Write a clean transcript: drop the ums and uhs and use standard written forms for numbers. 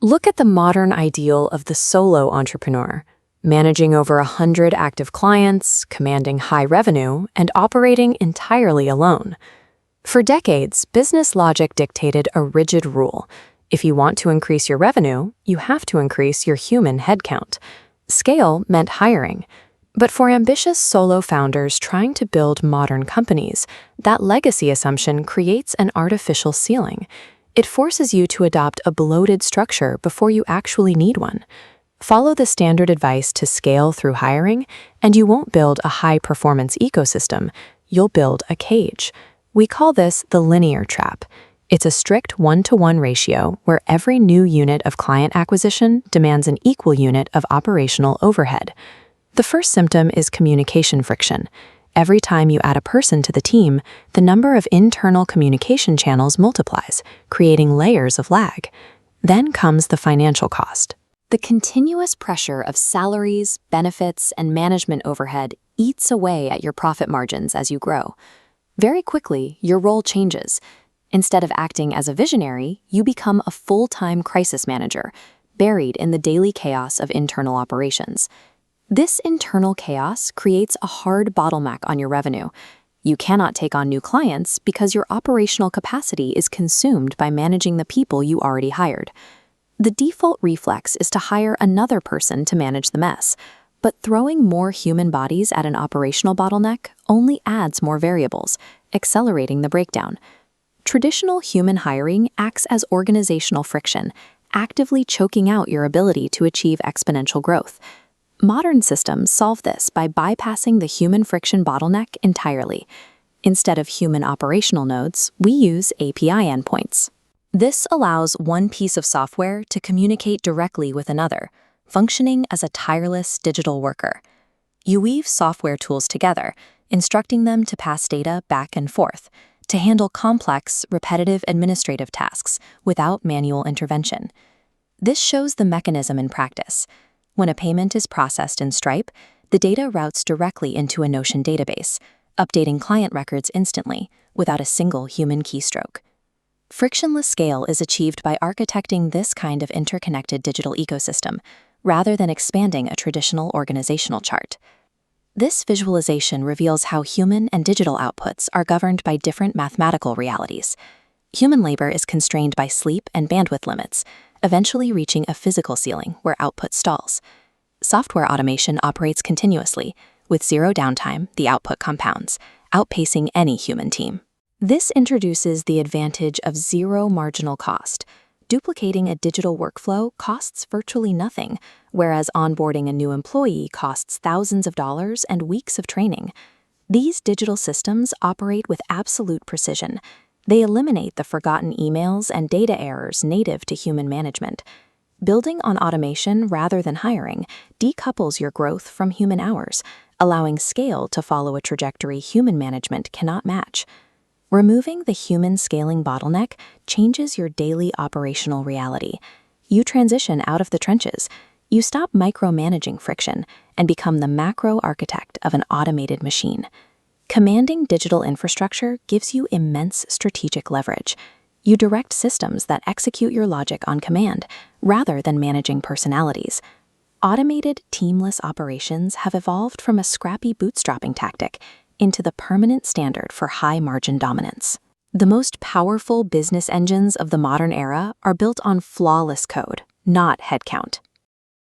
Look at the modern ideal of the solo entrepreneur, managing over 100 active clients, commanding high revenue, and operating entirely alone. For decades, business logic dictated a rigid rule. If you want to increase your revenue, you have to increase your human headcount. Scale meant hiring. But for ambitious solo founders trying to build modern companies, that legacy assumption creates an artificial ceiling. It forces you to adopt a bloated structure before you actually need one. Follow the standard advice to scale through hiring, and you won't build a high-performance ecosystem. You'll build a cage. We call this the linear trap. It's a strict 1-to-1 ratio where every new unit of client acquisition demands an equal unit of operational overhead. The first symptom is communication friction. Every time you add a person to the team, the number of internal communication channels multiplies, creating layers of lag. Then comes the financial cost. The continuous pressure of salaries, benefits, and management overhead eats away at your profit margins as you grow. Very quickly, your role changes. Instead of acting as a visionary, you become a full-time crisis manager, buried in the daily chaos of internal operations. This internal chaos creates a hard bottleneck on your revenue. You cannot take on new clients because your operational capacity is consumed by managing the people you already hired. The default reflex is to hire another person to manage the mess, but throwing more human bodies at an operational bottleneck only adds more variables, accelerating the breakdown. Traditional human hiring acts as organizational friction, actively choking out your ability to achieve exponential growth. Modern systems solve this by bypassing the human friction bottleneck entirely. Instead of human operational nodes, we use API endpoints. This allows one piece of software to communicate directly with another, functioning as a tireless digital worker. You weave software tools together, instructing them to pass data back and forth, to handle complex, repetitive administrative tasks without manual intervention. This shows the mechanism in practice. When a payment is processed in Stripe, the data routes directly into a Notion database, updating client records instantly, without a single human keystroke. Frictionless scale is achieved by architecting this kind of interconnected digital ecosystem, rather than expanding a traditional organizational chart. This visualization reveals how human and digital outputs are governed by different mathematical realities. Human labor is constrained by sleep and bandwidth limits, eventually reaching a physical ceiling where output stalls. Software automation operates continuously. With zero downtime, the output compounds, outpacing any human team. This introduces the advantage of zero marginal cost. Duplicating a digital workflow costs virtually nothing, whereas onboarding a new employee costs thousands of dollars and weeks of training. These digital systems operate with absolute precision. They eliminate the forgotten emails and data errors native to human management. Building on automation rather than hiring decouples your growth from human hours, allowing scale to follow a trajectory human management cannot match. Removing the human scaling bottleneck changes your daily operational reality. You transition out of the trenches. You stop micromanaging friction and become the macro architect of an automated machine. Commanding digital infrastructure gives you immense strategic leverage. You direct systems that execute your logic on command, rather than managing personalities. Automated, teamless operations have evolved from a scrappy bootstrapping tactic into the permanent standard for high-margin dominance. The most powerful business engines of the modern era are built on flawless code, not headcount.